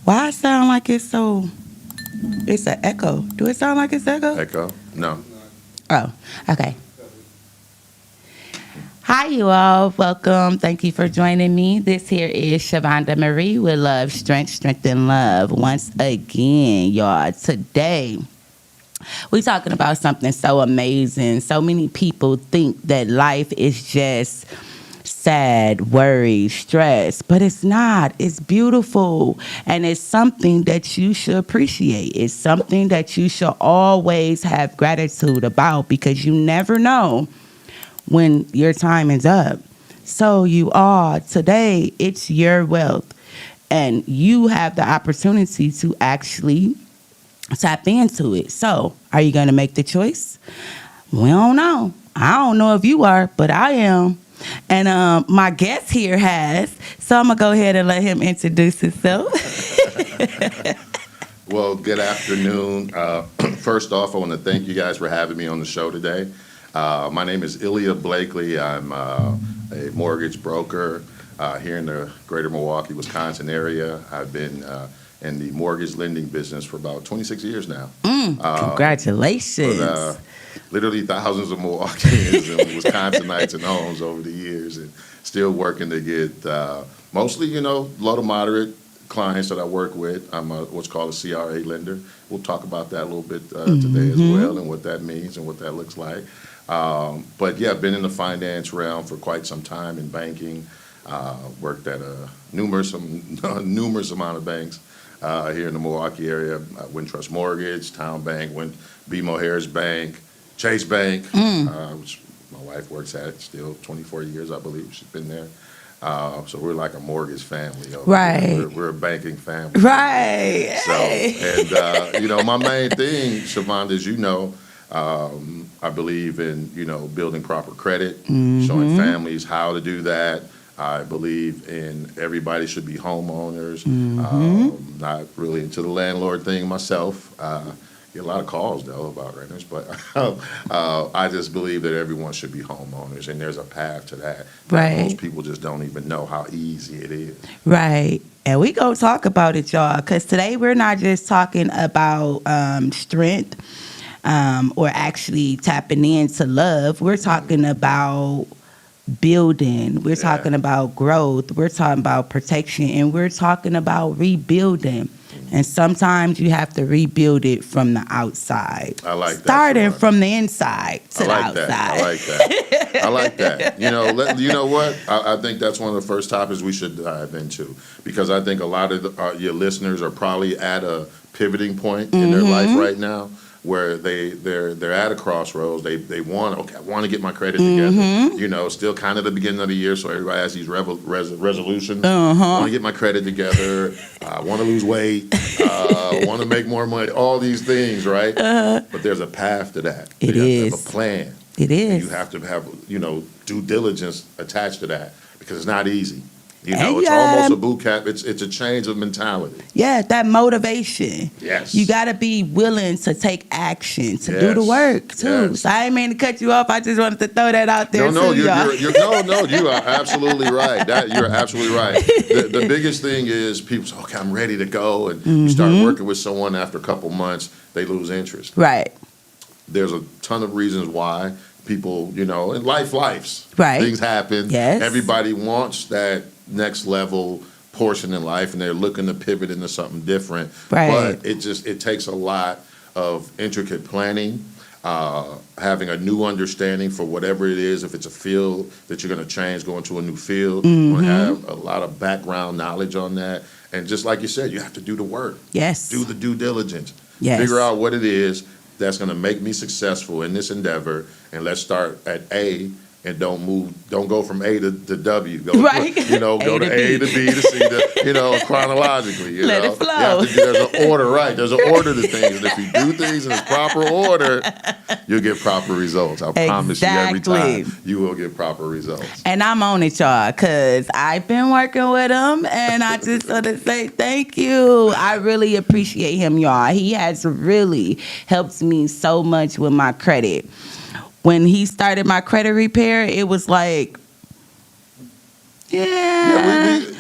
Why it sound like it's so? It's an echo. Do it sound like it's echo? Echo? No. Oh, okay. Hi, you all. Welcome. Thank you for joining me. This here is Shavonda Marie with Love, Strength, and Love. Once again, y'all, today we're talking about something so amazing. So many people think that life is just sad, worry, stress, but it's not. It's beautiful. And it's something that you should appreciate. It's something that you should always have gratitude about because you never know when your time is up. So you are. Today, it's your wealth. And you have the opportunity to actually tap into it. So, are you going to make the choice? We don't know. I don't know if you are, but I am. And my guest here has. So, I'm going to go ahead and let him introduce himself. Well, good afternoon. First off, I want to thank you guys for having me on the show today. My name is Illiya Blakley. I'm a mortgage broker here in the greater Milwaukee, Wisconsin area. I've been in the mortgage lending business for about 26 years now. Congratulations. But, literally thousands of Milwaukeeans and Wisconsinites and homes over the years, and still working to get mostly, low to moderate clients that I work with. I'm what's called a CRA lender. We'll talk about that a little bit today as well, and what that means and what that looks like. But yeah, I've been in the finance realm for quite some time in banking. Worked at a numerous amount of banks here in the Milwaukee area. Wintrust Mortgage, Town Bank, BMO Harris Bank, Chase Bank, which my wife works at still 24 years, I believe. She's been there. So we're like a mortgage family. Right. We're a banking family. Right. So, and, my main thing, Shavonda, is, I believe in, building proper credit, showing families how to do that. I believe in everybody should be homeowners. Not really into the landlord thing myself. Get a lot of calls, though, about renters, but I just believe that everyone should be homeowners, and there's a path to that. Right. Most people just don't even know how easy it is. Right. And we go talk about it, y'all, because today we're not just talking about strength or actually tapping into love. We're talking about building. We're talking about growth. We're talking about protection, and we're talking about rebuilding. And sometimes you have to rebuild it from the outside. I like that. Starting from the inside to the outside. I like that. I like that. You know what? I think that's one of the first topics we should dive into, because I think a lot of your listeners are probably at a pivoting point in their life right now, where they're at a crossroads. They want to get my credit together. Still kind of the beginning of the year, so everybody has these resolutions. Want to get my credit together. Want to lose weight. Want to make more money. All these things, right? But there's a path to that. It you is. have to have a plan. It is. And you have to have due diligence attached to that, because it's not easy. And It's almost a boot camp. It's a change of mentality. Yeah, that motivation. Yes. You got to be willing to take action, to do the work, too. Yes. So I didn't mean to cut you off. I just wanted to throw that out there, No, too, y'all. you are absolutely right. You're absolutely right. The biggest thing is people say, okay, I'm ready to go. And you start working with someone after a couple months, they lose interest. Right. There's a ton of reasons why people, and lives. Right. Things happen. Yes. Everybody wants that next level portion in life, and they're looking to pivot into something different. Right. But it takes a lot of intricate planning, having a new understanding for whatever it is. If it's a field that you're going to change, go into a new field, you want to have a lot of background knowledge on that. And just like you said, you have to do the work. Yes. Do the due diligence. Yes. Figure out what it is that's going to make me successful in this endeavor, and let's start at A and don't go from A to W. Go Right. Go to A to B to C to, chronologically. Let it flow. There's an order, right? There's an order to things. And if you do things in its proper order, you'll get proper results. I promise you, every time you will get proper results. And I'm on it, y'all, because I've been working with him, and I just want to say thank you. I really appreciate him, y'all. He has really helped me so much with my credit. When he started my credit repair, it was like,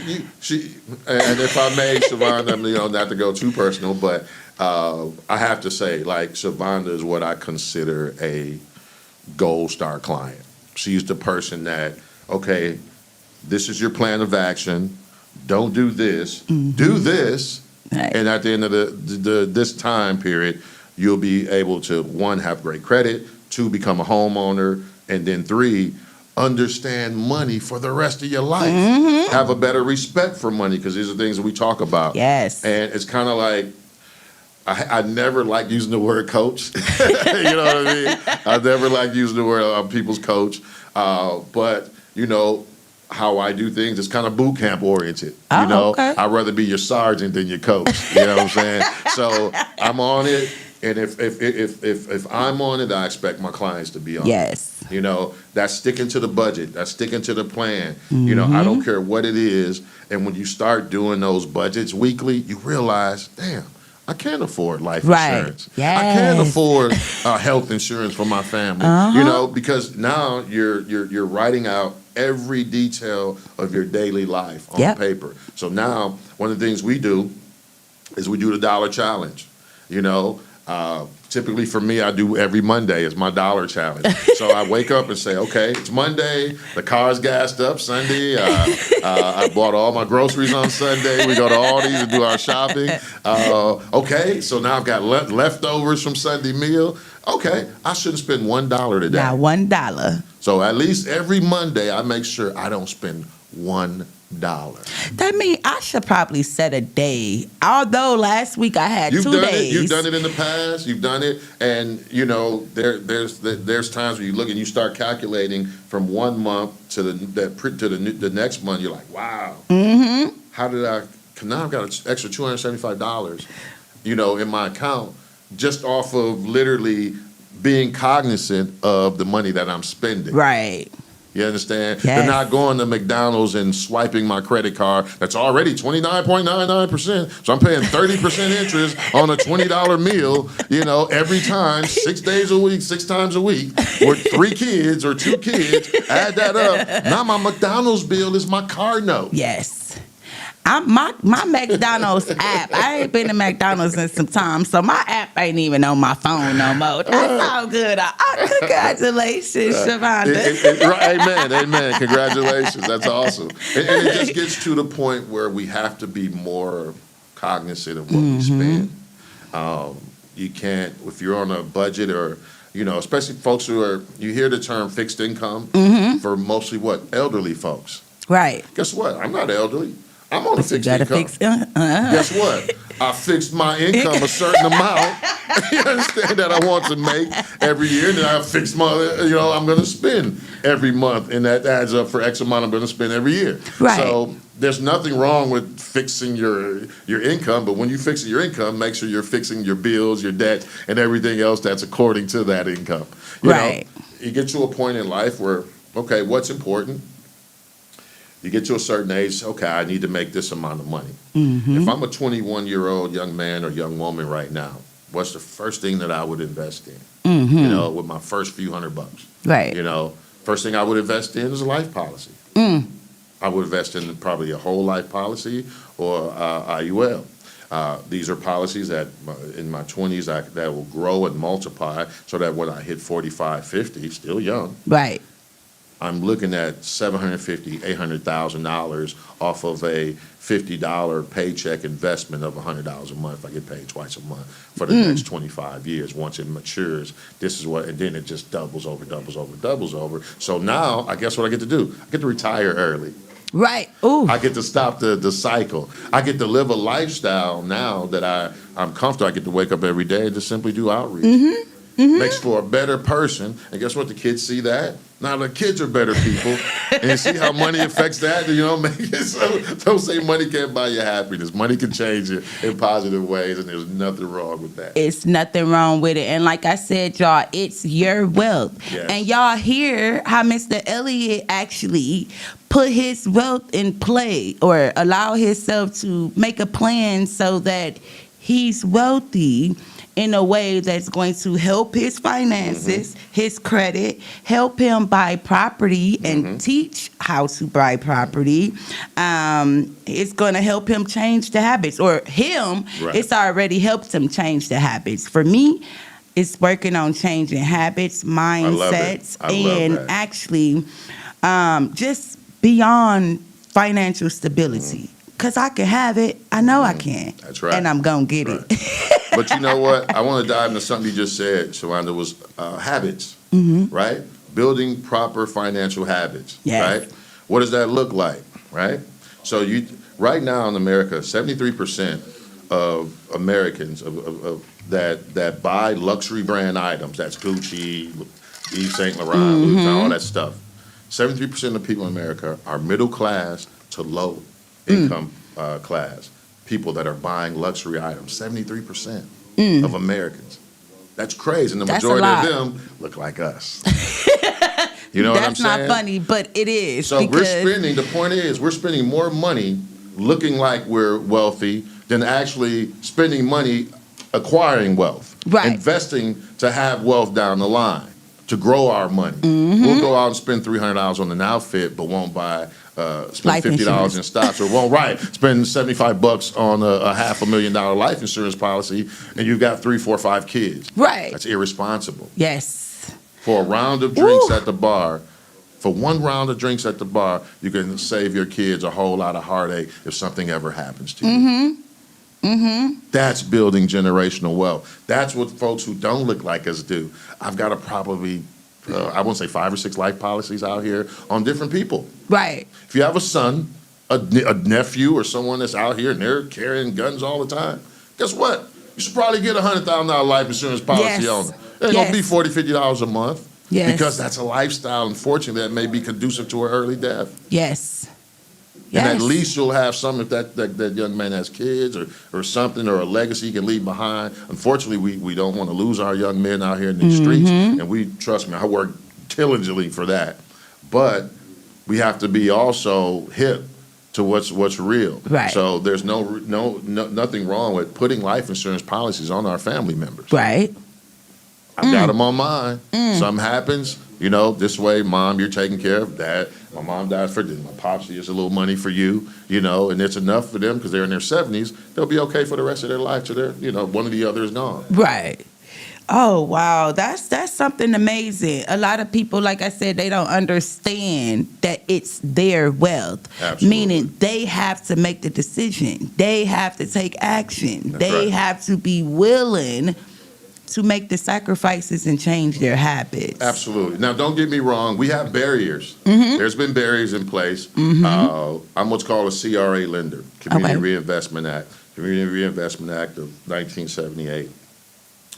And if I may, Shavonda, not to go too personal, but I have to say, like, Shavonda is what I consider a gold star client. She's the person that, okay, this is your plan of action. Don't do this. Do this. Right. And at the end of this time period, you'll be able to, one, have great credit, two, become a homeowner, and then three, understand money for the rest of your life. Have a better respect for money, because these are things that we talk about. Yes. And it's kind of like, I never like using the word coach. You know what I mean? I never like using the word people's coach. But, how I do things is kind of boot camp oriented. Okay. I'd rather be your sergeant than your coach. You know what I'm saying? So I'm on it. And if I'm on it, I expect my clients to be on Yes. it. That's sticking to the budget. That's sticking to the plan. I don't care what it is. And when you start doing those budgets weekly, you realize, damn, I can't afford life insurance. Yes. I can't afford health insurance for my family. Because now you're writing out every detail of your daily life on paper. So now one of the things we do is we do the dollar challenge. Typically for me, I do every Monday is my dollar challenge. So I wake up and say, okay, it's Monday. The car's gassed up Sunday. I bought all my groceries on Sunday. We go to Aldi's and do our shopping. Okay, so now I've got leftovers from Sunday meal. Okay, I shouldn't spend $1 today. Now $1. So at least every Monday, I make sure I don't spend $1. That means I should probably set a day. Although last week I had 2 days. You've done it in the past. You've done it, and there's times when you look and you start calculating from 1 month to the next month. You're like, wow. How did I? Now I've got an extra $275, in my account just off of literally being cognizant of the money that I'm spending. Right. You understand? Yes. They're not going to McDonald's and swiping my credit card that's already 29.99%. So I'm paying 30% interest on a $20 meal, every time, 6 days a week, 6 times a week, with 3 kids or 2 kids. Add that up. Now my McDonald's bill is my car note. Yes. My McDonald's app, I ain't been to McDonald's in some time, so my app ain't even on my phone no more. That's all good. Congratulations, Shavonda. Amen. Congratulations. That's awesome. And it just gets to the point where we have to be more cognizant of what we spend. You can't, if you're on a budget or, especially folks you hear the term fixed income for mostly elderly folks. Right. Guess what? I'm not elderly. I'm on a fixed income. Uh-huh. Guess what? I fixed my income a certain amount. You understand that I want to make every year, and then I fixed my, I'm going to spend every month, and that adds up for X amount I'm going to spend every year. Right. So there's nothing wrong with fixing your income, but when you fix your income, make sure you're fixing your bills, your debt, and everything else that's according to that income. You get to a point in life where, okay, what's important? You get to a certain age, okay, I need to make this amount of money. If I'm a 21-year-old young man or young woman right now, what's the first thing that I would invest in? With my first few $100. Right. First thing I would invest in is a life policy. I would invest in probably a whole life policy or IUL. These are policies that in my 20s that will grow and multiply so that when I hit 45, 50, still young. Right. I'm looking at $750,000, $800,000 off of a $50 paycheck investment of $100 a month. If I get paid twice a month for the next 25 years. Once it matures, this is what, and then it just doubles over. So now, I guess what I get to do? I get to retire early. Right. Ooh. I get to stop the cycle. I get to live a lifestyle now that I'm comfortable. I get to wake up every day and just simply do outreach. Makes for a better person. And guess what? The kids see that. Now the kids are better people. And you see how money affects that? Make it so, don't say money can't buy you happiness. Money can change you in positive ways, and there's nothing wrong with that. It's nothing wrong with it. And like I said, y'all, it's your wealth. Yes. And y'all hear how Mr. Elliott actually put his wealth in play or allow himself to make a plan so that he's wealthy in a way that's going to help his finances, his credit, help him buy property and teach how to buy property. It's going to help him change the habits, or him, Right. it's already helped him change the habits. For me, it's working on changing habits, mindsets, I love and that. actually just beyond financial stability. Because I can have it. I know I can. That's right. And I'm going to get Right. it. But you know what? I want to dive into something you just said, Shawanda, was habits, right? Building proper financial habits, Yes. right? What does that look like, right? So right now in America, 73% of Americans that buy luxury brand items, that's Gucci, Yves Saint Laurent, Louis Vuitton, all that stuff. 73% of people in America are middle class to low income class. People that are buying luxury items, 73% of Americans. That's crazy. And the That's a majority lot. of them look like us. You know what I'm That's saying? not funny, but it is. So because the point is, we're spending more money looking like we're wealthy than actually spending money acquiring wealth. Right. Investing to have wealth down the line, to grow our money. We'll go out and spend $300 on an outfit, but won't buy, spend Life $50 insurance. in stocks, or won't, spend $75 on a $500,000 life insurance policy, and you've got 3, 4, 5 kids. Right. That's irresponsible. Yes. For a round of drinks Woo. at the bar, for one round of drinks at the bar, you can save your kids a whole lot of heartache if something ever happens to you. That's building generational wealth. That's what folks who don't look like us do. I've got probably, I won't say 5 or 6 life policies out here on different people. Right. If you have a son, a nephew, or someone that's out here and they're carrying guns all the time, guess what? You should probably get a $100,000 life insurance policy Yes. on it. It's going to be Yes. $40, $50 a month. Yes. Because that's a lifestyle, unfortunately, that may be conducive to an early death. Yes. And at Yes. least you'll have some, if that young man has kids or something, or a legacy he can leave behind. Unfortunately, we don't want to lose our young men out here in these streets. And trust me, I work diligently for that. But we have to be also hip to what's real. Right. So there's nothing wrong with putting life insurance policies on our family members. Right. I've got them on mine. Something happens, this way, Mom, you're taken care of. Dad, my mom died for this. My pops, here's a little money for you, and it's enough for them because they're in their 70s. They'll be okay for the rest of their life till one or the other is gone. Right. Oh wow, that's something amazing. A lot of people, like I said, they don't understand that it's their wealth. Absolutely. Meaning they have to make the decision. They have to take action. That's They right. have to be willing to make the sacrifices and change their habits. Absolutely. Now, don't get me wrong. We have barriers. There's been barriers in place. I'm what's called a CRA lender, Community Okay. Reinvestment Act. Community Reinvestment Act of 1978.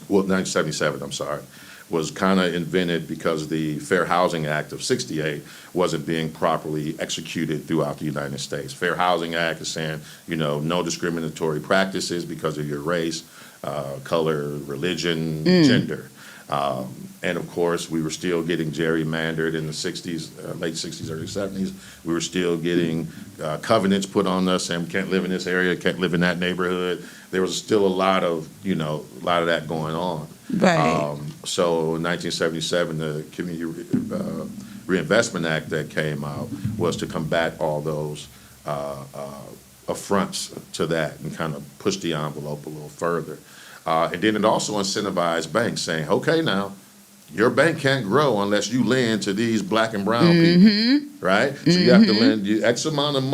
Well, 1977, I'm sorry, was kind of invented because the Fair Housing Act of 68 wasn't being properly executed throughout the United States. Fair Housing Act is saying, no discriminatory practices because of your race, color, religion, gender. And of course, we were still getting gerrymandered in the 60s, late 60s, early 70s. We were still getting covenants put on us saying, can't live in this area, can't live in that neighborhood. There was still a lot of that going on. Right. So in 1977, the Community Reinvestment Act that came out was to combat all those affronts to that and kind of push the envelope a little further. And then it also incentivized banks saying, okay, now, your bank can't grow unless you lend to these black and brown people, right? So you have to lend X amount of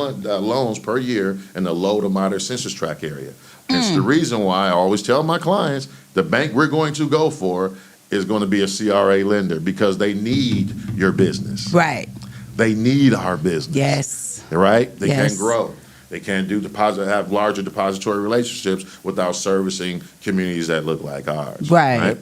loans per year in the low to moderate census tract area. It's the reason why I always tell my clients, the bank we're going to go for is going to be a CRA lender because they need your business. Right. They need our business. Yes. Right? They Yes. can't grow. They can't have larger depository relationships without servicing communities that look like ours. Right.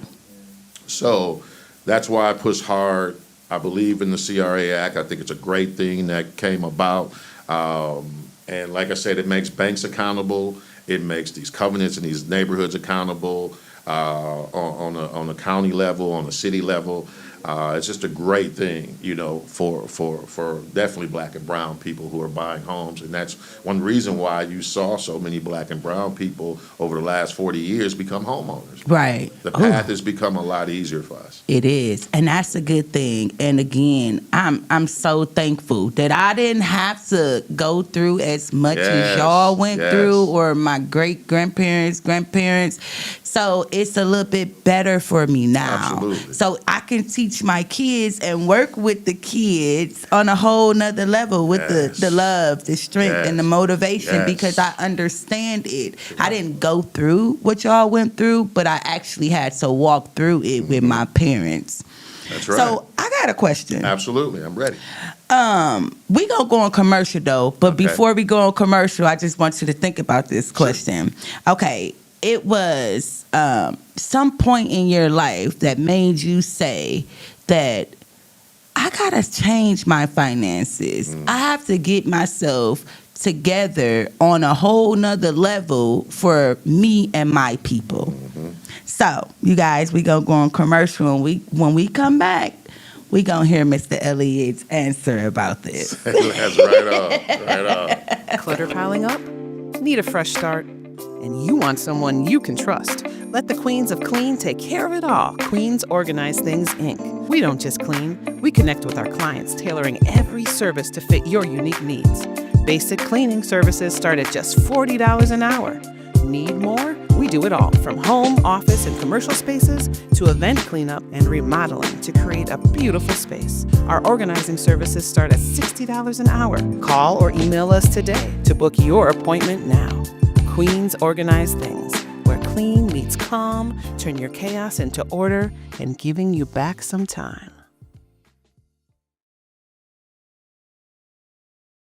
So that's why I push hard. I believe in the CRA Act. I think it's a great thing that came about. And like I said, it makes banks accountable. It makes these covenants in these neighborhoods accountable on a county level, on a city level. It's just a great thing, for definitely black and brown people who are buying homes. And that's one reason why you saw so many black and brown people over the last 40 years become homeowners. Right. The path has become a lot easier for us. It is, and that's a good thing. And again, I'm so thankful that I didn't have to go through as much as y'all went through, or my great grandparents. So it's a little bit better for me now. Absolutely. So I can teach my kids and work with the kids on a whole nother level with the love, the strength, and the motivation, because I understand it. I didn't go through what y'all went through, but I actually had to walk through it with my parents. That's right. So I got a question. Absolutely, I'm ready. We gonna go on commercial though, but before we go on commercial, I just want you to think about this question. Okay, it was some point in your life that made you say that I gotta change my finances. I have to get myself together on a whole nother level for me and my people. So, you guys, we gonna go on commercial, and when we come back, we gonna hear Mr. Elliott's answer about this. That's right on. Clutter piling up? Need a fresh start? And you want someone you can trust. Let the Queens of Clean take care of it all. Queens Organize Things, Inc. We don't just clean, we connect with our clients, tailoring every service to fit your unique needs. Basic cleaning services start at just $40 an hour. Need more? We do it all, from home, office, and commercial spaces to event cleanup and remodeling to create a beautiful space. Our organizing services start at $60 an hour. Call or email us today to book your appointment now. Queens Organize Things, where clean meets calm, turn your chaos into order, and giving you back some time.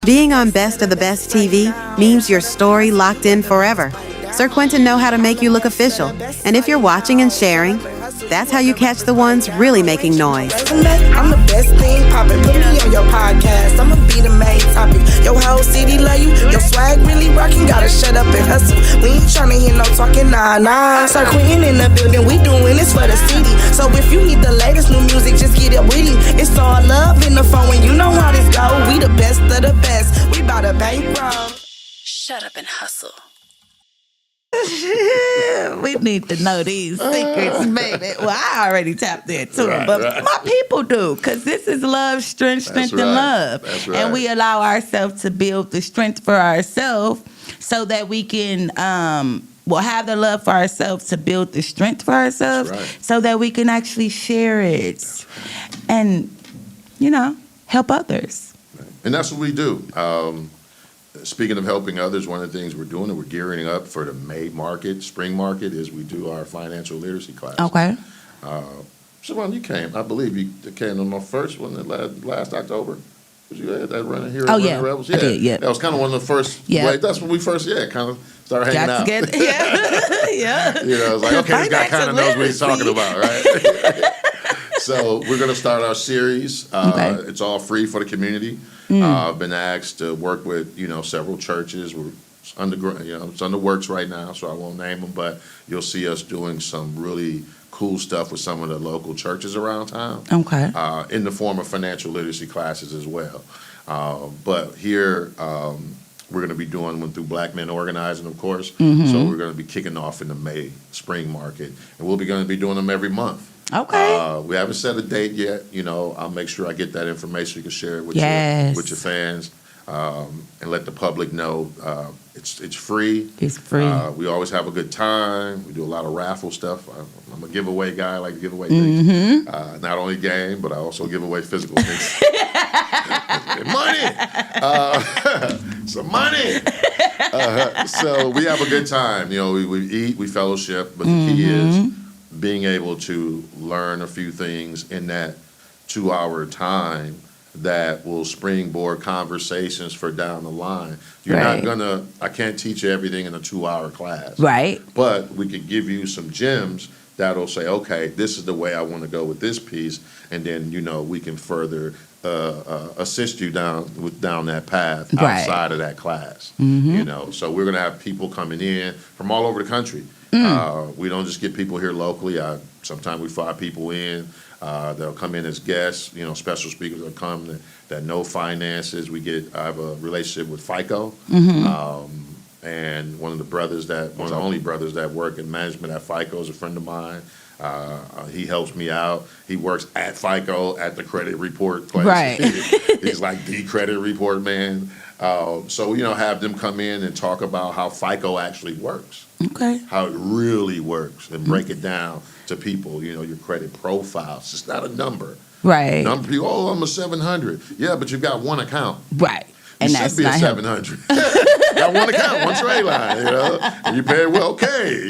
Being on Best of the Best TV means your story locked in forever. Sir Quentin know how to make you look official. And if you're watching and sharing, that's how you catch the ones really making noise. I'm the best thing poppin'. Put me on your podcast. I'ma be the main topic. Your whole city love you. Your swag really rockin'. Gotta shut up and hustle. We ain't tryna hear no talking, nah. Sir Quentin in the building. We doing this for the city. So if you need the latest new music, just get it with him. It's all love in the phone, and you know how this go. We the best of the best. We bout a bankroll. Shut up and hustle. We need to know these secrets, baby. Well, I already tapped into it, but my people do, because this is love, strength, and love. That's right. And we allow ourselves to build the strength for ourselves so that we can have the love for ourselves to build the strength for ourselves so that we can actually share it and, help others. And that's what we do. Speaking of helping others, one of the things we're doing, and we're gearing up for the May market, spring market, is we do our financial literacy class. Okay. Siobhan, you came. I believe you came on my first one last October. Was you at that running here? Oh, yeah. Rebels? I did, yeah. That was kind of one of the first. Yeah. Like, that's when we first, kind of started hanging out. Yeah. I was like, okay, this guy kind of knows what he's talking about, right? So we're going to start our series. It's all free for the community. I've been asked to work with, several churches. It's under works right now, so I won't name them, but you'll see us doing some really cool stuff with some of the local churches around town. Okay. In the form of financial literacy classes as well. But here, we're going to be doing one through Black Men Organizing, of course. So we're going to be kicking off in the May spring market, and we'll be going to be doing them every month. Okay. We haven't set a date yet. I'll make sure I get that information. You can share it with your fans, and let the public know it's free. It's free. We always have a good time. We do a lot of raffle stuff. I'm a giveaway guy. I like to give away things. Not only game, but I also give away physical things. Money. Some money. So we have a good time. We eat, we fellowship, but the key is being able to learn a few things in that 2-hour time that will springboard conversations for down the line. You're not I can't teach you everything in a 2-hour class. Right. But we could give you some gems that'll say, okay, this is the way I want to go with this piece, and then, we can further assist you down that path outside of that class. So we're going to have people coming in from all over the country. We don't just get people here locally. Sometimes we fly people in. They'll come in as guests, special speakers will come that know finances. I have a relationship with FICO. And one of the only brothers that work in management at FICO is a friend of mine. He helps me out. He works at FICO at the credit report place. Right. He's like the credit report man. So, have them come in and talk about how FICO actually works. Okay. How it really works and break it down to people, your credit profile. It's just not a number. Right. Number people, I'm a 700. Yeah, but you've got one account. Right. You And should that's be a not 700. Got one account, one trade line, and you pay well, okay,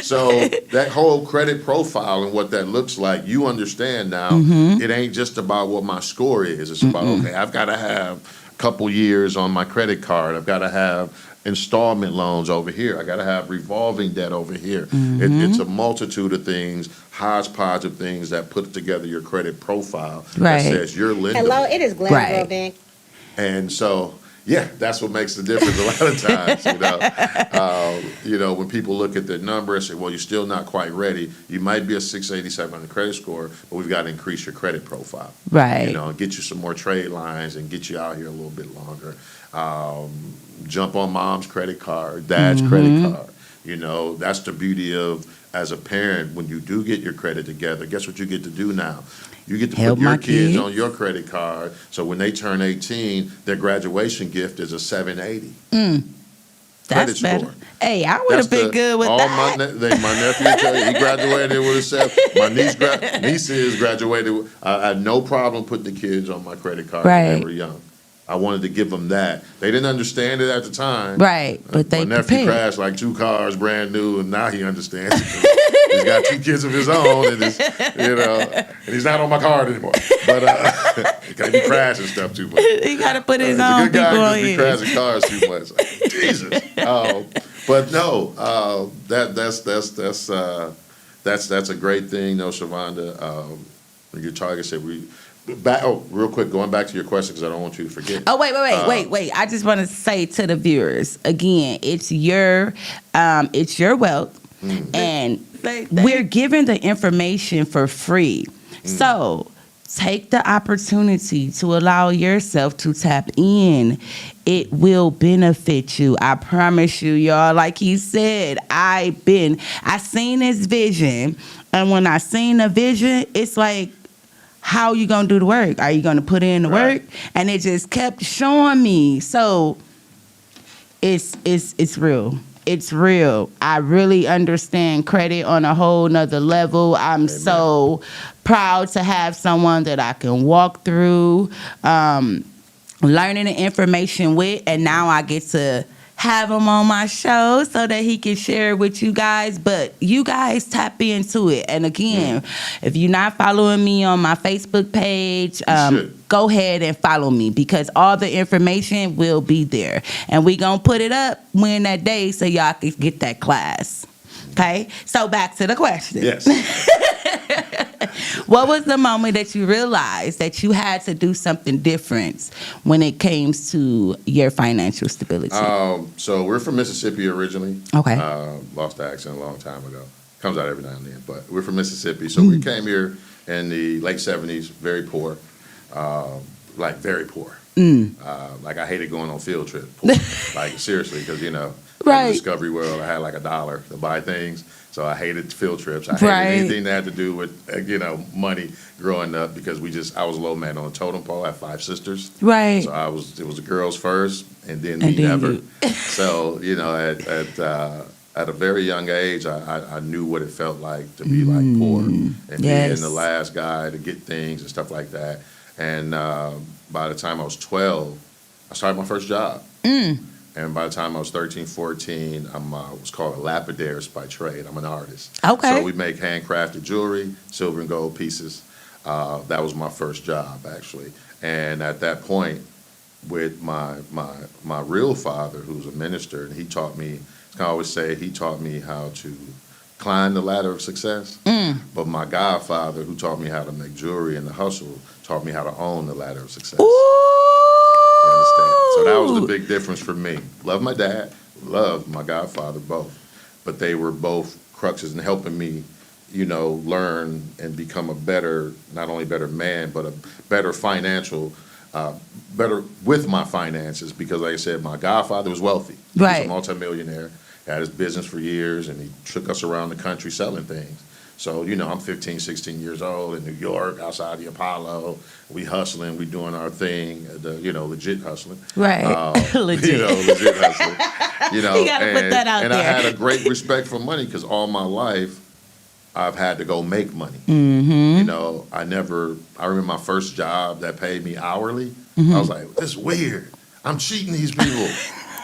So that whole credit profile and what that looks like, you understand now. It ain't just about what my score is. It's about, okay, I've got to have a couple years on my credit card. I've got to have installment loans over here. I got to have revolving debt over here. It's a multitude of things, hodgepodge of things that put together your credit profile Right. that says you're lendable. Hello, it is Glenn Right. Bank. And so, that's what makes the difference a lot of times, when people look at the number and say, well, you're still not quite ready. You might be a 687 on the credit score, but we've got to increase your credit profile. Right. And get you some more trade lines and get you out here a little bit longer. Jump on mom's credit card, dad's credit card. That's the beauty of, as a parent, when you do get your credit together, guess what you get to do now? You get to Help put your my kids kids. on your credit card, so when they turn 18, their graduation gift is a 780 credit That's better. score. Hey, I would have been good with that. My nephew, he graduated with a 7. My nieces graduated. I had no problem putting the kids on my credit card when Right. they were young. I wanted to give them that. They didn't understand it at the time. Right, but they My nephew prepared. crashed like 2 cars brand new, and now he understands it. He's got 2 kids of his own, and and he's not on my card anymore. But because he crashes stuff too much. He got to put his He's a own good guy, people on just be his. crashing cars too much. Like, Jesus. But no, that's a great thing, Shavonda. Your target said real quick, going back to your question because I don't want you to forget. Oh, wait. I just want to say to the viewers, again, it's your wealth, and we're giving the information for free. So take the opportunity to allow yourself to tap in. It will benefit you. I promise you, y'all. Like he said, I seen this vision, and when I seen the vision, it's like, how you gonna do the work? Are you gonna put in the work? And it just kept showing me. So it's real. It's real. I really understand credit on a whole nother level. I'm so proud to have someone that I can walk through, learning the information with, and now I get to have him on my show so that he can share it with you guys. But you guys tap into it. And again, if you're not following me on my Facebook page, go ahead and follow me, because all the information will be there. And we going to put it up when that day so y'all can get that class. Okay? So back to the question. Yes. What was the moment that you realized that you had to do something different when it came to your financial stability? So we're from Mississippi originally. Okay. Lost the accent a long time ago. Comes out every now and then, but we're from Mississippi. So we came here in the late 70s, very poor, like very poor. Like I hated going on field trips. Poor. Like seriously, because Right. in Discovery World, I had like $1 to buy things. So I hated field trips. I hated Right. anything that had to do with, money growing up, because I was a low man on a totem pole. I have 5 sisters. Right. So it was the girls first and then And me then never. you. So, at a very young age, I knew what it felt like to be like poor and Yes. being the last guy to get things and stuff like that. And by the time I was 12, I started my first job. And by the time I was 13, 14, I was called a lapidarist by trade. I'm an artist. Okay. So we make handcrafted jewelry, silver and gold pieces. That was my first job, actually. And at that point, with my real father, who's a minister, and he taught me, I always say, he taught me how to climb the ladder of success. But my godfather, who taught me how to make jewelry and the hustle, taught me how to own the ladder of success. You understand? So that was the big difference for me. Love my dad, love my godfather, both. But they were both cruxes in helping me, learn and become a better, not only better man, but a better financial, better with my finances. Because like I said, my godfather was wealthy. He was a multimillionaire, had his business for years, and he took us around the country selling things. So, I'm 15, 16 years old in New York, outside the Apollo. We hustling, we doing our thing, legit hustling. Right. Legit. Legit hustling. You gotta put that out and there. I had a great respect for money because all my life I've had to go make money. Mm-hmm. I remember my first job that paid me hourly. Mm-hmm. I was like, this is weird. I'm cheating these people.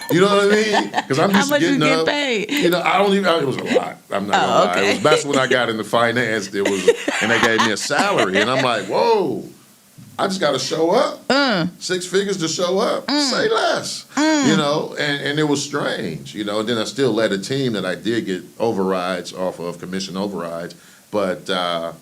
You know what I mean? Because I'm used to getting you get up. paid? I don't even. It was a lot. I'm not gonna lie. Okay. That's when I got into finance. And they gave me a salary, and I'm like, whoa. I just got to show up. 6 figures to show up. Say less. And it was strange. And then I still led a team that I did get overrides off of, commission overrides. But I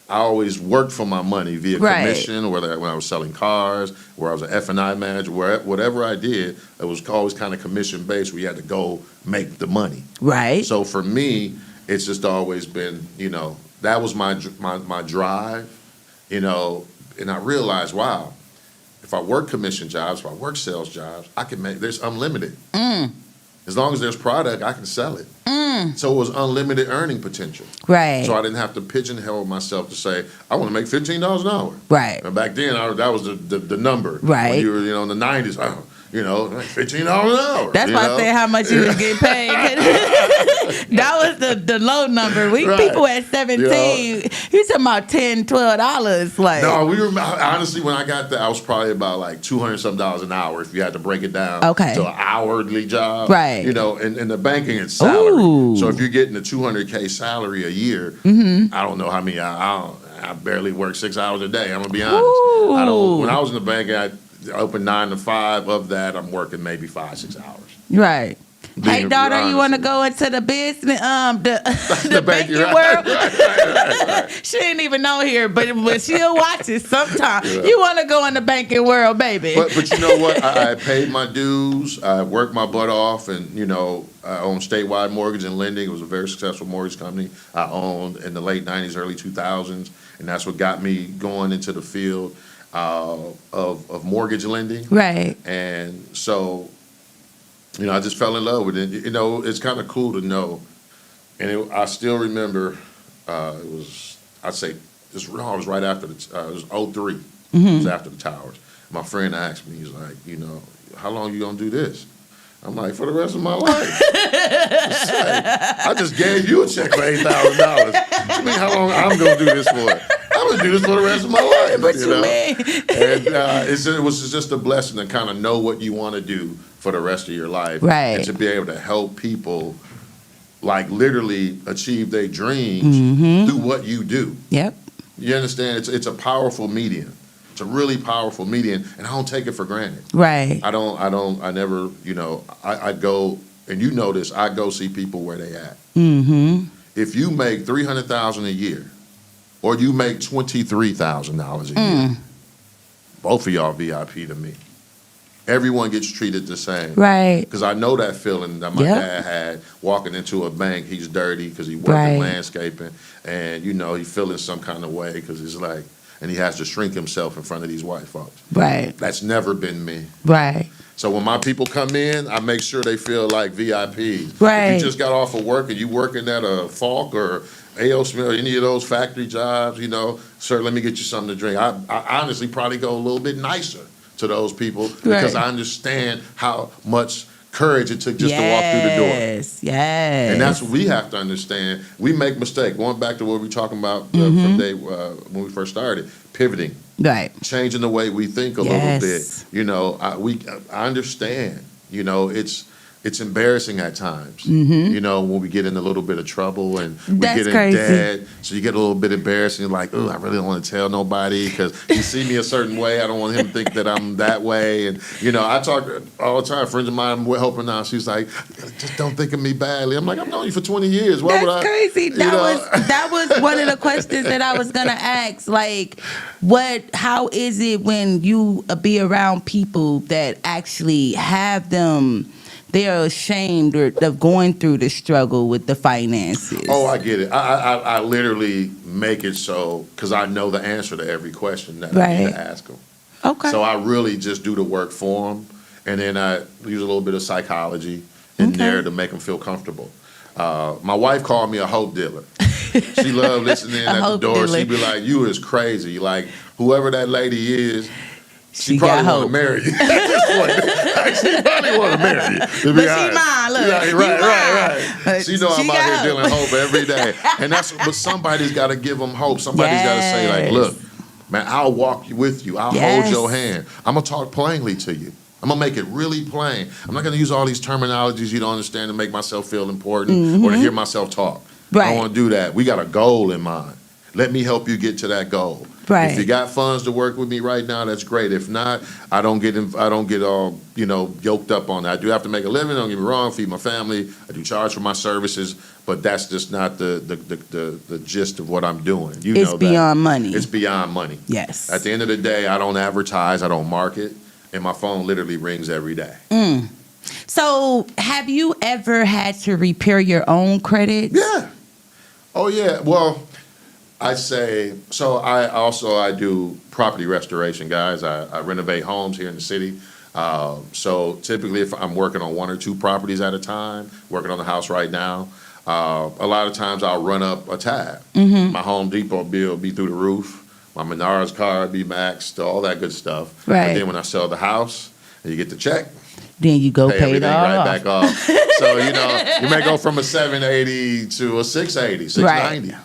always worked for my money via commission, whether when I was selling cars, where I was an F&I manager, whatever I did, it was always kind of commission based. Where you had to go make the money. Right. So for me, it's just always been, that was my drive, and I realized, wow, if I work commission jobs, if I work sales jobs, I can there's unlimited. As long as there's product, I can sell it. So it was unlimited earning potential. Right. So I didn't have to pigeonhole myself to say, I want to make $15 an hour. Right. And back then, that was the number. Right. When you were, in the 90s, like $15 an hour. That's why I say how much you was getting paid. That was the low number. People at 17, you talking about $10, $12. Like, no, honestly, when I got there, I was probably about like $200-something an hour if you had to break it down to an hourly job. Right. And the banking is salary. Ooh. So if you're getting a $200K salary a year, I don't know how many, I barely work 6 hours a day. I'm going to be honest. When I was in the bank, I opened 9 to 5. Of that, I'm working maybe 5-6 hours. Right. Hey, daughter, honest. you want to go into the business, the banking right, world? Right. She ain't even know here, but she'll watch it sometime. Yeah. You want to go in the banking world, baby. But you know what? I paid my dues. I worked my butt off, and, I owned Statewide Mortgage and Lending. It was a very successful mortgage company I owned in the late 90s, early 2000s, and that's what got me going into the field of mortgage lending. Right. And so, I just fell in love with it. It's kind of cool to know. And I still remember, it was right after it was 03. It was after the towers. My friend asked me, he's like, how long you going to do this? I'm like, for the rest of my life. I just gave you a check for $8,000. I mean, how long I'm going to do this for? I'm going to do this for the rest of my life. What you mean? And it was just a blessing to kind of know what you want to do for the rest of your life. Right. And to be able to help people, like, literally achieve their dreams through what you do. Yep. You understand? It's a powerful medium. It's a really powerful medium, and I don't take it for granted. Right. I never, I go, and this, I go see people where they at. Mm-hmm. If you make $300,000 a year, or you make $23,000 a year, both of y'all VIP to me. Everyone gets treated the same. Right. Because I know that feeling that my dad had walking into a bank. He's dirty because he worked in landscaping, and, he feeling some kind of way because he's like, and he has to shrink himself in front of these white folks. Right. That's never been me. Right. So when my people come in, I make sure they feel like VIPs. Right. If you just got off of work and you working at a Falk or A.O. Smith or any of those factory jobs, sir, let me get you something to drink. I honestly probably go a little bit nicer to those people because I understand how much courage it took just to walk through the door. Yes. And that's what we have to understand. We make mistakes. Going back to what we were talking about from day when we first started, pivoting. Right. Changing the way we think a little bit. I understand. It's embarrassing at times. When we get in a little bit of trouble and we get in debt. So you get a little bit embarrassed and you're like, oh, I really don't want to tell nobody because you see me a certain way. I don't want him to think that I'm that way. And, I talk all the time. Friends of mine were helping out. She's like, just don't think of me badly. I'm like, I've known you for 20 years. Why would I? That's crazy. That was one of the questions that I was going to ask. Like, how is it when you be around people that actually have them they're ashamed of going through the struggle with the finances. Oh, I get it. I literally make it so because I know the answer to every question that I need Right. to ask them. Okay. So I really just do the work for them, and then I use a little bit of psychology in Okay. there to make them feel comfortable. My wife called me a hope dealer. She loved listening in at the hope door. dealer. She'd be like, "You is crazy. Like whoever that lady is, she got probably want hope. to marry you." At this point, she probably want to marry you. To be But she honest. mine, look. Right, You right, mine. right. She know She I'm out got here hope. dealing hope every day, and but somebody's got to give them hope. Somebody's got to say like, Yes. "Look, man, I'll walk with you. I'll Yes. hold your hand. I'm gonna talk plainly to you. I'm gonna make it really plain. I'm not gonna use all these terminologies you don't understand to make myself feel important or to hear myself talk. I Right. don't want to do that. We got a goal in mind. Let me help you get to that goal. Right. If you got funds to work with me right now, that's great. If not, I don't get all yoked up on that. I do have to make a living. Don't get me wrong. Feed my family. I do charge for my services, but that's just not the gist of what I'm doing. You It's know that. beyond money. It's beyond money. Yes. At the end of the day, I don't advertise. I don't market, and my phone literally rings every day. So, have you ever had to repair your own credit? Yeah. Oh yeah. Well, I say so. I do property restoration, guys. I renovate homes here in the city. So typically, if I'm working on one or two properties at a time, working on the house right now, a lot of times I'll run up a tab. Mm-hmm. My Home Depot bill will be through the roof. My Menards card be maxed. All that good stuff. Right. And then when I sell the house, and you get the check. Then you go Pay pay it everything all right off. back off. So, you may go from a 780 to a 680, 690.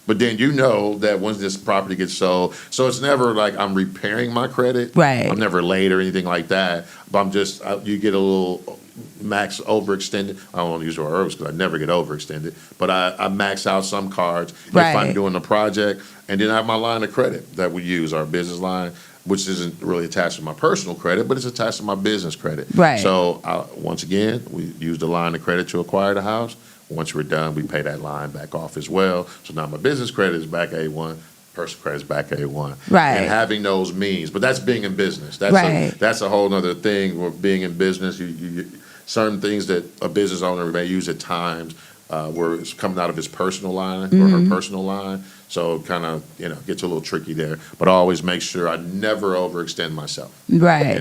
But then you know that once this property gets sold, so it's never like I'm repairing my credit. Right. I'm never late or anything like that. But I'm just, you get a little max overextended. I don't want to use the word herbs because I never get overextended. But I max out some cards if I'm Right. doing a project. And then I have my line of credit that we use, our business line, which isn't really attached to my personal credit, but it's attached to my business credit. Right. So once again, we use the line of credit to acquire the house. Once we're done, we pay that line back off as well. So now my business credit is back A1, personal credit is back A1. Right. And having those means, but that's being in business. That's Right. that's a whole other thing with being in business. You certain things that a business owner may use at times where it's coming out of his personal line or her personal line. So kind of, gets a little tricky there. But I always make sure I never overextend myself. Right.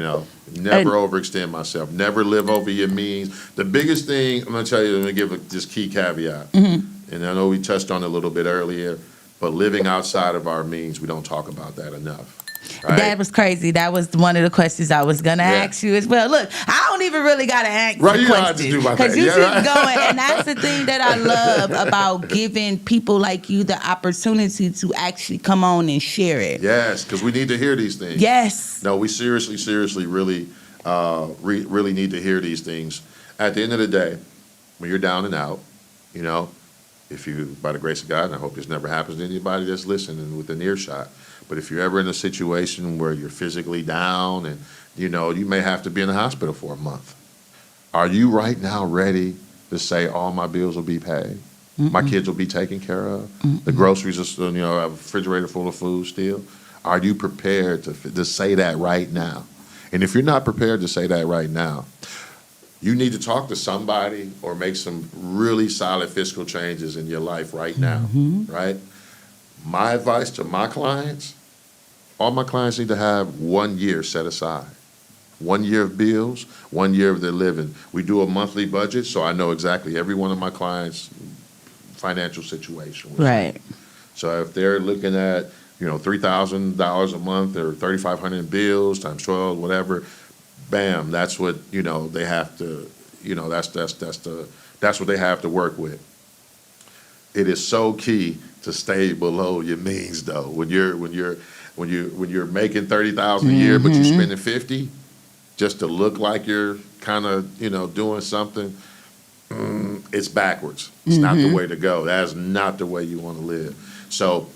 Never overextend myself. Never live over your means. The biggest thing, I'm going to tell you, I'm going to give this key caveat. And I know we touched on it a little bit earlier, but living outside of our means, we don't talk about that enough. Right? That was crazy. That was one of the questions I was gonna Yeah. ask you as well. Look, I don't even really gotta ask Right, the you don't have to questions do my because thing. you Yeah, keep right. going, and that's the thing that I love about giving people like you the opportunity to actually come on and share it. Yes, because we need to hear these things. Yes. No, we seriously, really, really need to hear these things. At the end of the day, when you're down and out, if you, by the grace of God, and I hope this never happens to anybody that's listening within earshot, but if you're ever in a situation where you're physically down and, you may have to be in the hospital for a month, are you right now ready to say all my bills will be paid? My kids will be taken care of? The groceries are still, I have a refrigerator full of food still? Are you prepared to say that right now? And if you're not prepared to say that right now, you need to talk to somebody or make some really solid fiscal changes in your life right now, right? My advice to my clients, all my clients need to have 1 year set aside. 1 year of bills, 1 year of their living. We do a monthly budget, so I know exactly every one of my clients' financial situation. Right. So if they're looking at, $3,000 a month or $3,500 in bills times 12, whatever, bam, that's what, they have to, that's what they have to work with. It is so key to stay below your means though. When you're making $30,000 a year, but you're spending 50 just to look like you're kind of, doing something, it's backwards. It's not the way to go. That is not the way you want to live. So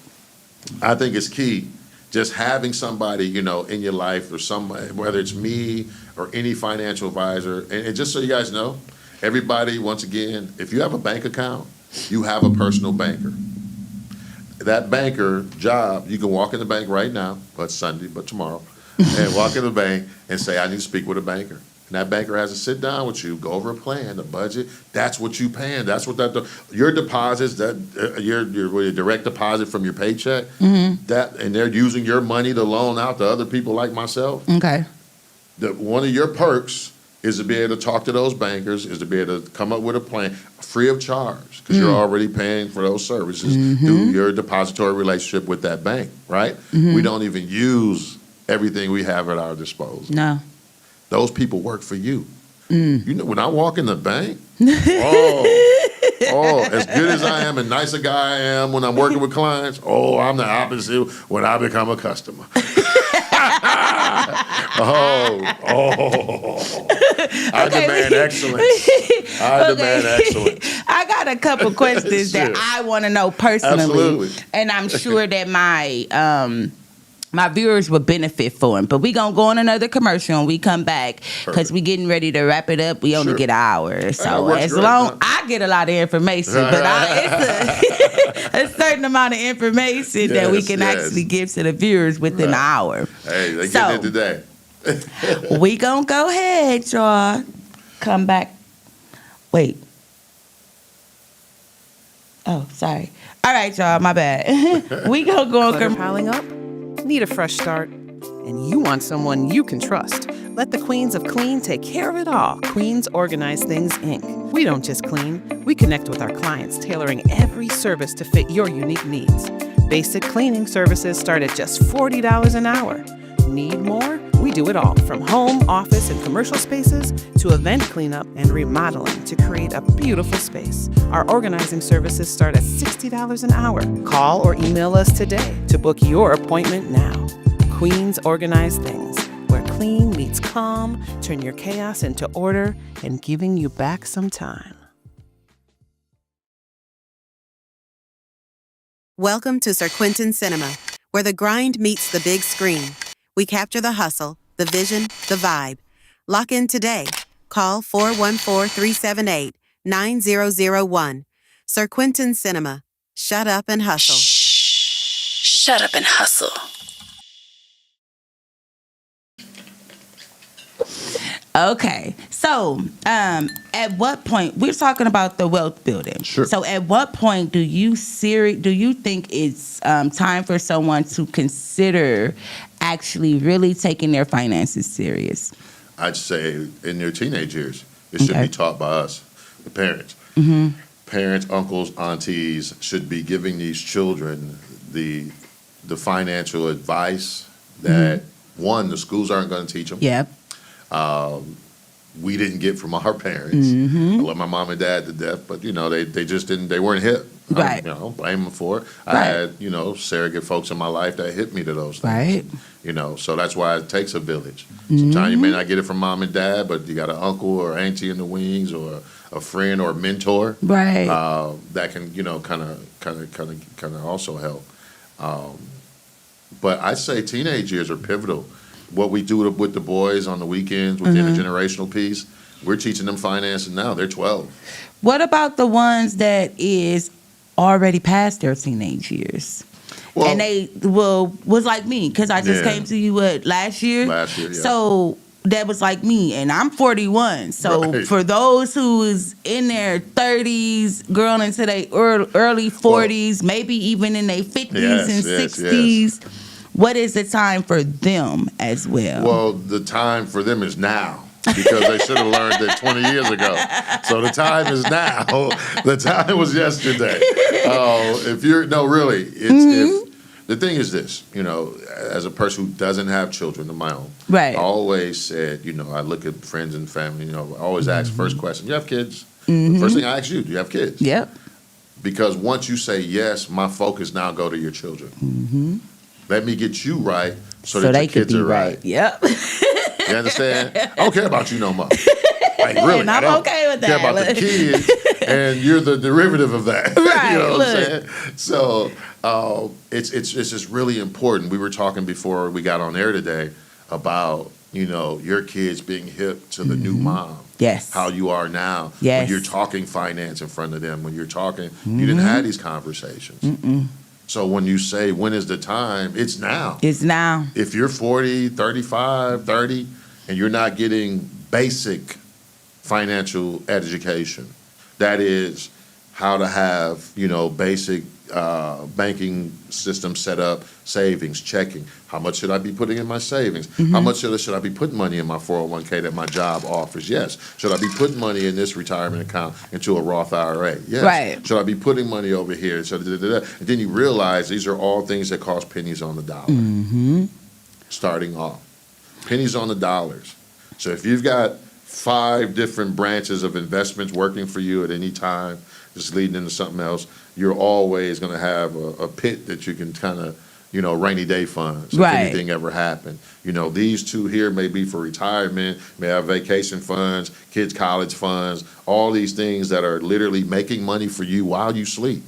I think it's key just having somebody, in your life or somebody, whether it's me or any financial advisor. And just so you guys know, everybody, once again, if you have a bank account, you have a personal banker. That banker job, you can walk in the bank right now, but Sunday, but tomorrow, and walk in the bank and say, I need to speak with a banker. And that banker has to sit down with you, go over a plan, a budget. That's what you paying. That's what your deposits, your direct deposit from your paycheck. And they're using your money to loan out to other people like myself. Okay. One of your perks is to be able to talk to those bankers, is to be able to come up with a plan free of charge, because you're already paying for those services through your depository relationship with that bank, right? We don't even use everything we have at our disposal. No. Those people work for you. You know, when I walk in the bank, as good as I am and nice a guy I am when I'm working with clients, I'm the opposite when I become a customer. I demand excellence. Demand excellence. I got a couple questions that I want to know personally. Absolutely. And I'm sure that my viewers will benefit from them. But we going to go on another commercial and we come back because we getting ready to wrap it up. We only get an hour. So as long I get a lot of information, but it's a certain amount of information that we can actually give to the viewers within an hour. Hey, they get it today. We going to go ahead, y'all. Come back. Wait. Oh, sorry. All right, y'all. My bad. We going to go Clutter on piling up? Need a fresh start? And you want someone you can trust. Let the Queens of Clean take care of it all. Queens Organize Things, Inc. We don't just clean, we connect with our clients, tailoring every service to fit your unique needs. Basic cleaning services start at just $40 an hour. Need more? We do it all, from home, office, and commercial spaces to event cleanup and remodeling to create a beautiful space. Our organizing services start at $60 an hour. Call or email us today to book your appointment now. Queens Organize Things, where clean meets calm, turn your chaos into order, and giving you back some time. Welcome to Sir Quentin Cinema, where the grind meets the big screen. We capture the hustle, the vision, the vibe. Lock in today. Call 414-378-9001. Sir Quentin Cinema. Shut up and hustle. Shut up and hustle. Okay, so at what point we're talking about the wealth building? Sure. So at what point do you think it's time for someone to consider actually really taking their finances serious? I'd say in their teenage years, it should be taught by us, the parents. Parents, uncles, aunties should be giving these children the financial advice that one, the schools aren't going to teach them. Yep. We didn't get from our parents. I love my mom and dad to death, but they just didn't. They weren't hip. Right. I don't blame them for it. I had surrogate folks in my life that hit me to those things. Right. So that's why it takes a village. Sometimes you may not get it from mom and dad, but you got an uncle or auntie in the wings or a friend or a mentor. Right. That can kind of also help. But I say teenage years are pivotal. What we do with the boys on the weekends with the intergenerational piece, we're teaching them finances now. They're 12. What about the ones that is already past their teenage years? Well, and they was like me, because I just came to you last year. Last year, yeah. So that was like me, and I'm 41. So for those who is in their 30s, girl into their early 40s, maybe even in their 50s and 60s, what is the time for them as well? Well, the time for them is now, because they should have learned it 20 years ago. So the time is now. The time was yesterday. The thing is this, as a person who doesn't have children of my own, right. I always said, I look at friends and family, I always ask first question, you have kids? First thing I ask you, do you have kids? Yep. Because once you say yes, my focus now go to your children. Let me get you right so that they your kids could be are right. Yep. You understand? I don't care about you no more. Like, really, and I'm okay with that. Care about the kids, and you're the derivative of that. Right. You know what I'm saying? So it's just really important. We were talking before we got on air today about your kids being hip to the new mom. Yes. How you are now. Yes. When you're talking finance in front of them, when you're talking, you didn't have these conversations. So when you say, when is the time? It's now. It's now. If you're 40, 35, 30, and you're not getting basic financial education. That is how to have, basic banking system set up, savings, checking. How much should I be putting in my savings? How much should I be putting money in my 401k that my job offers? Yes. Should I be putting money in this retirement account into a Roth IRA? Yes. Right. Should I be putting money over here? And then you realize these are all things that cost pennies on the dollar. Starting off. Pennies on the dollars. So if you've got 5 different branches of investments working for you at any time, just leading into something else, you're always going to have a pit that you can kind of, rainy day funds if anything ever happened. These 2 here may be for retirement, may have vacation funds, kids' college funds, all these things that are literally making money for you while you sleep.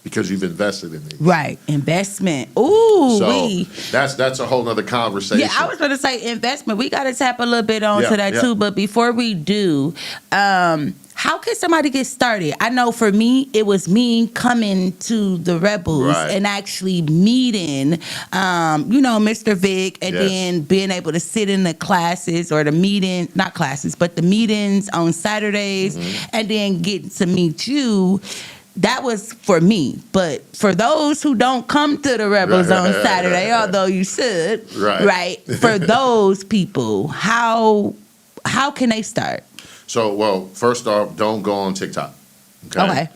Because you've invested in these. Right. Investment. Ooh. So that's a whole nother conversation. Yeah, I was going to say investment. We got to tap a little bit onto that too. But before we do, how can somebody get started? I know for me, it was me coming to the Rebels and actually meeting, Mr. Vic, and then being able to sit in the classes or the meeting, not classes, but the meetings on Saturdays, and then getting to meet you. That was for me, but for those who don't come to the Rebels on Saturday, although you should, right? For those people, how can they start? So, well, first off, don't go on TikTok. Okay.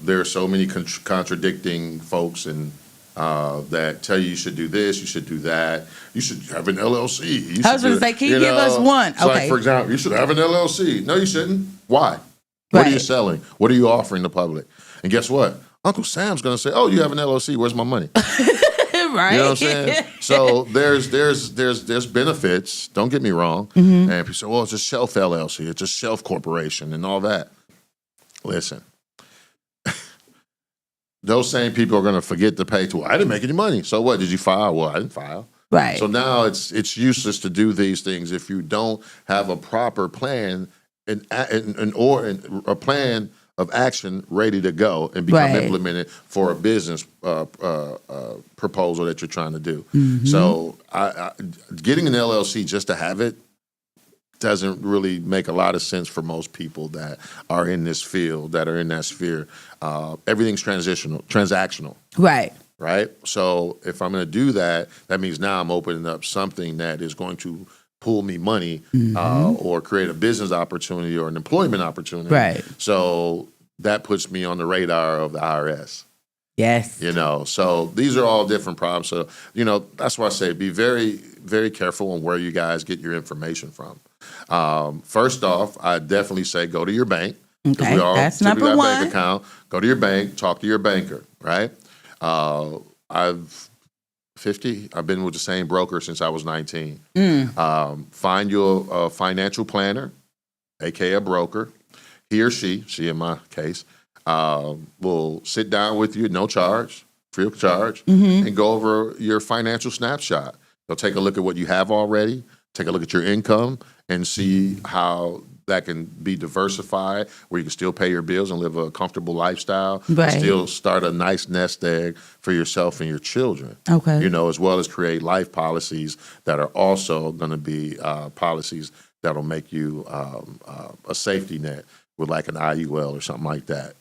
There are so many contradicting folks and that tell you should do this, you should do that, you should have an LLC. I was going to say, can you give us one? Okay. Like, for example, you should have an LLC. No, you shouldn't. Why? What are you selling? What are you offering the public? And guess what? Uncle Sam's going to say, "Oh, you have an LLC. Where's my money?" Right. You know what I'm saying? So there's benefits. Don't get me wrong. And people say, "Well, it's a shelf LLC. It's a shelf corporation, and all that." Listen, those same people are going to forget to pay. I didn't make any money. So what? Did you file? Well, I didn't file. Right. So now it's useless to do these things if you don't have a proper plan and a plan of action ready to go and become implemented for a business proposal that you're trying to do. So getting an LLC just to have it doesn't really make a lot of sense for most people that are in this field, that are in that sphere. Everything's transactional. Right? So if I'm going to do that, that means now I'm opening up something that is going to pull me money or create a business opportunity or an employment opportunity. Right. So that puts me on the radar of the IRS. Yes. So these are all different problems. So, that's why I say be very, very careful on where you guys get your information from. First off, I definitely say go to your bank. Okay, we all that's number one. Bank account. Go to your bank, talk to your banker, right? I've been with the same broker since I was 19. Find you a financial planner, aka a broker. He or she in my case, will sit down with you, no charge, free of charge, and go over your financial snapshot. They'll take a look at what you have already, take a look at your income, and see how that can be diversified, where you can still pay your bills and live a comfortable lifestyle, still start a nice nest egg for yourself and your children. Okay. As well as create life policies that are also going to be policies that'll make you a safety net with like an IUL or something like that.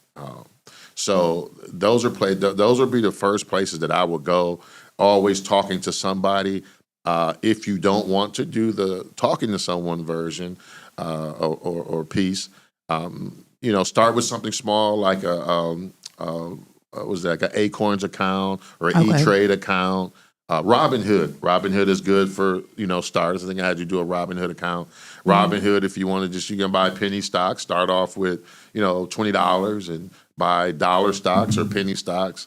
So those will be the first places that I would go. Always talking to somebody. If you don't want to do the talking to someone version or piece, start with something small like an Acorns account or an E-Trade account. Robinhood is good for, starters. I think I had you do a Robinhood account. Robinhood, if you want to you can buy penny stocks, start off with, $20 and buy dollar stocks or penny stocks,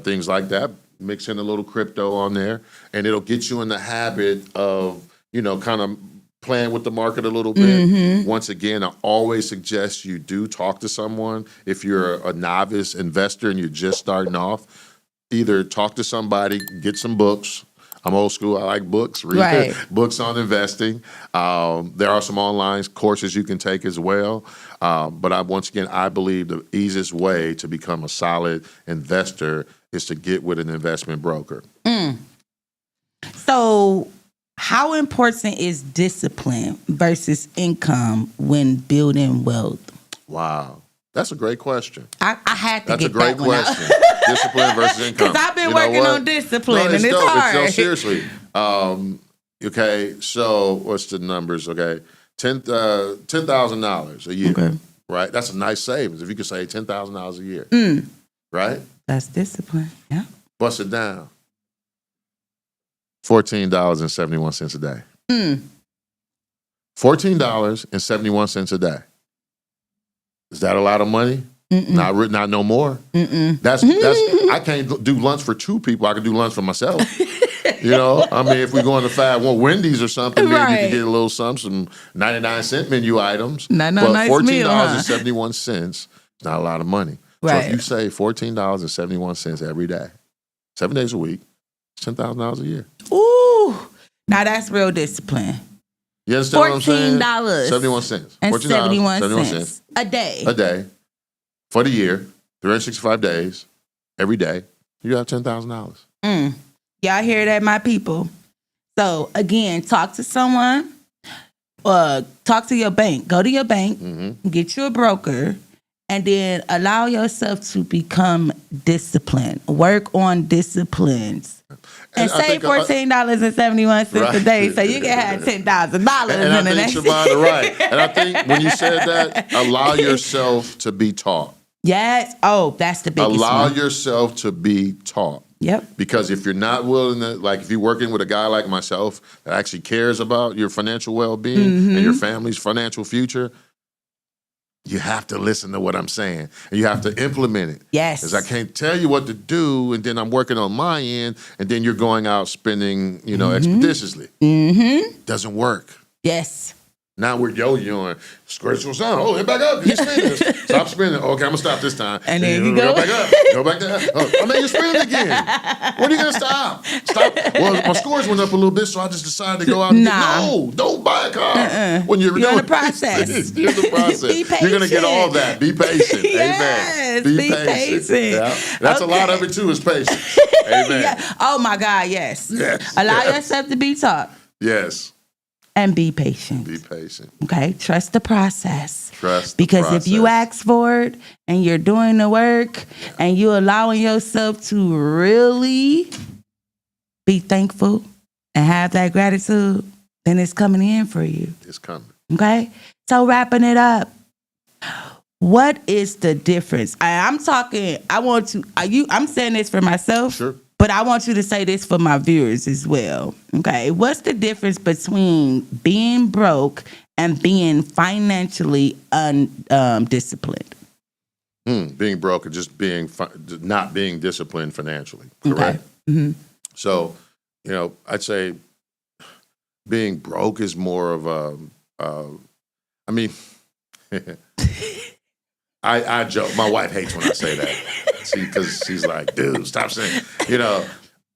things like that. Mix in a little crypto on there, and it'll get you in the habit of, kind of playing with the market a little bit. Once again, I always suggest you do talk to someone. If you're a novice investor and you're just starting off, either talk to somebody, get some books. I'm old school. I like books. Read books on investing. There are some online courses you can take as well. But I believe the easiest way to become a solid investor is to get with an investment broker. So how important is discipline versus income when building wealth? Wow. That's a great question. I had to That's a get great that one out. question. Discipline versus income. Because I've been You know working what? on discipline, No, and it's dope. hard. No, seriously. Okay, so what's the numbers? Okay, $10,000 a year. Okay. Right? That's a nice savings if you could save $10,000 a year. Right? That's discipline. Yeah. Bust it down. $14.71 a day. $14.71 a day. Is that a lot of money? Not no more. That's I can't do lunch for two people. I can do lunch for myself. You know, I mean, if we go on the Wendy's or something, maybe you can get a little some 99-cent menu items. Not no but nice $14.71 is not a lot of money. Right. So if you save $14.71 every day, 7 days a week, it's $10,000 a year. Ooh. Now that's real discipline. You understand what I'm saying? $14 71 cents. and $14, 71 cents a day. A day for the year, 365 days, every day, you have $10,000. Y'all hear that, my people? So again, talk to someone. Talk to your bank. Go to your bank. Get you a broker. And then allow yourself to become disciplined. Work on disciplines. And save $14.71 a day so you can have $10,000 in the next year. And I think Shavonda right. And I think when you said that, allow yourself to be taught. Yes. Oh, that's the biggest Allow one. yourself to be taught. Yep. Because if you're not willing to, like if you're working with a guy like myself that actually cares about your financial well-being and your family's financial future, you have to listen to what I'm saying. And you have to implement it. Yes. Because I can't tell you what to do, and then I'm working on my end, and then you're going out spending, expeditiously. Doesn't work. Yes. Now we're yo-yoing. Spiritual sound. Oh, hit back up. You spending. Stop spending. Okay, I'm going to stop this time. And then you go back up. Go back down. Oh, I mean, you're spending again. When are you going to stop? Well, my scores went up a little bit, so I just decided to go out and No, don't buy a car. When you're in the process. You're in the process. Be patient. You're going to get all that. Be patient. Yes, Amen. be patient. Yeah. That's a lot of it, too, is patience. Amen. Yeah. Oh, my God, yes. Allow yourself to be taught. Yes. And be patient. Be patient. Okay? Trust the process. Because if you ask for it and you're doing the work and you're allowing yourself to really be thankful and have that gratitude, then it's coming in for you. It's coming. Okay? So wrapping it up. What is the difference? I'm saying this for myself. Sure. But I want you to say this for my viewers as well. Okay. What's the difference between being broke and being financially undisciplined? Being broke and just not being disciplined financially. Correct. Okay. So, I'd say being broke is more of I joke. My wife hates when I say that. Because she's like, dude, stop saying.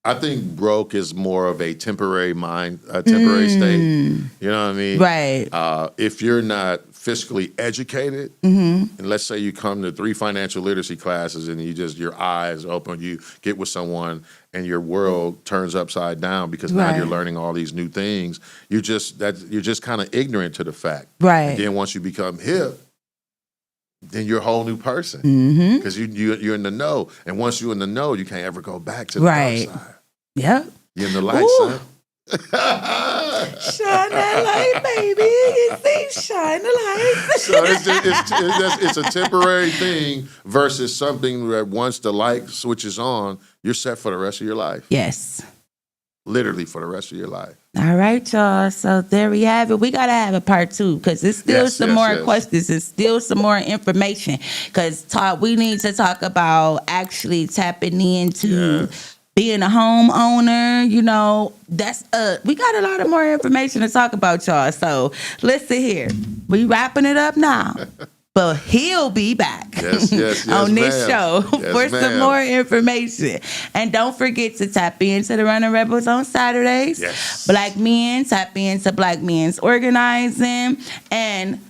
I think broke is more of a temporary state. You know what I mean? Right. If you're not fiscally educated, and let's say you come to 3 financial literacy classes and your eyes open, you get with someone and your world turns upside down because now you're learning all these new things. You're just kind of ignorant to the fact. Right. And then once you become hip, then you're a whole new person because you're in the know. And once you're in the know, you can't ever go back to the dark side. Yep. You're in the light side. Shine that light, baby. You see, shine the light. So it's a temporary thing versus something that once the light switches on, you're set for the rest of your life. Yes. Literally for the rest of your life. All right, y'all. So there we have it. We got to have a part 2 because there's still some more questions and still some more information. Because we need to talk about actually tapping into being a homeowner. We got a lot of more information to talk about, y'all. So listen here. We wrapping it up now. But he'll be back on this show for some more information. And don't forget to tap into the Running Rebels on Saturdays. Yes. Black men, tap into Black Men's Organizing. And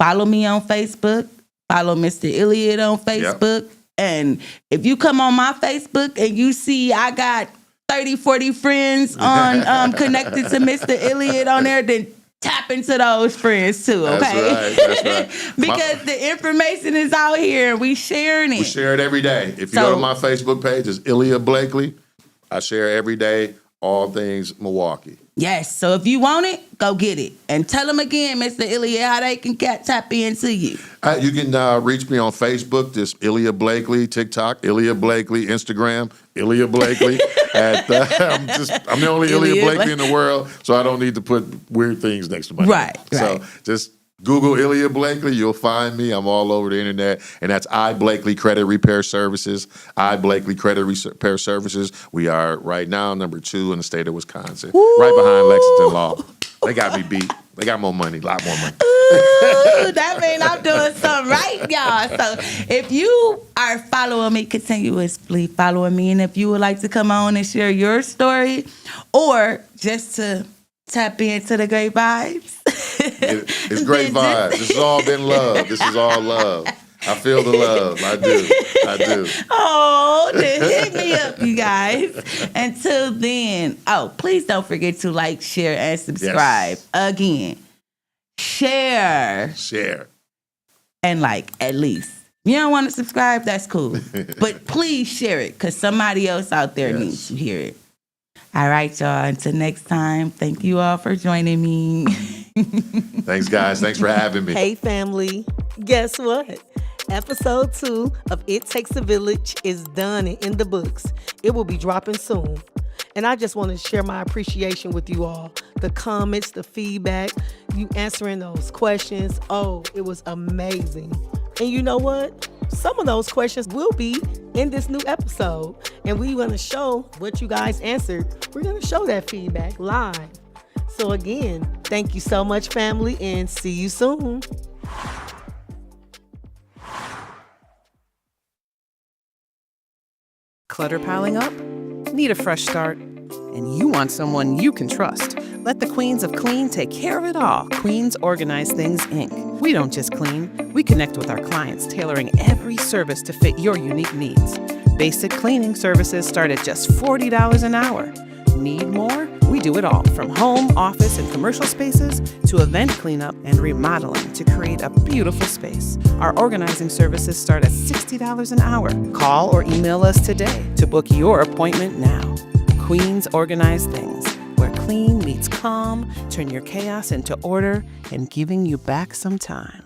follow me on Facebook. Follow Mr. Illiya on Facebook. Yep. And if you come on my Facebook and you see I got 30, 40 friends on connected to Mr. Illiya on there, then tap into those friends too, okay? That's right. Because the information is out here and we sharing it. We share it every day. If you go to my Facebook page, it's Illiya Blakley. I share every day all things Milwaukee. Yes, so if you want it, go get it. And tell them again, Mr. Illiya, how they can tap into you. You can reach me on Facebook, this Illiya Blakley, TikTok, Illiya Blakley, Instagram, Illiya Blakley. I'm the only Illiya Blakley in the world, so I don't need to put weird things next to my name. So just Google Illiya Blakley, you'll find me. I'm all over the internet. And that's I Blakley Credit Repair Services. I Blakley Credit Repair Services. We are right now number 2 in the state of Wisconsin. Woo! Right behind Lexington Law. They got me beat. They got more money, a lot more money. Ooh, that means I'm doing something right, y'all. So if you are following me continuously, following me, and if you would like to come on and share your story or just to tap into the great vibes. It's great vibes. This has all been love. This is all love. I feel the love. I do. Oh, then hit me up, you guys. Until then, please don't forget to like, share, and subscribe. Yes. Again, share. And like, at least. You don't want to subscribe, that's cool. But please share it, because somebody else out there needs to hear it. All right, y'all. Until next time, thank you all for joining me. Thanks, guys. Thanks for having me. Hey, family. Guess what? Episode 2 of It Takes a Village is done and in the books. It will be dropping soon. And I just want to share my appreciation with you all. The comments, the feedback, you answering those questions. Oh, it was amazing. And you know what? Some of those questions will be in this new episode. And we're going to show what you guys answered. We're going to show that feedback live. So again, thank you so much, family, and see you soon. Clutter piling up? Need a fresh start? And you want someone you can trust. Let the Queens of Clean take care of it all. Queens Organize Things, Inc. We don't just clean, we connect with our clients, tailoring every service to fit your unique needs. Basic cleaning services start at just $40 an hour. Need more? We do it all, from home, office, and commercial spaces to event cleanup and remodeling to create a beautiful space. Our organizing services start at $60 an hour. Call or email us today to book your appointment now. Queens Organize Things, where clean meets calm, turn your chaos into order, and giving you back some time.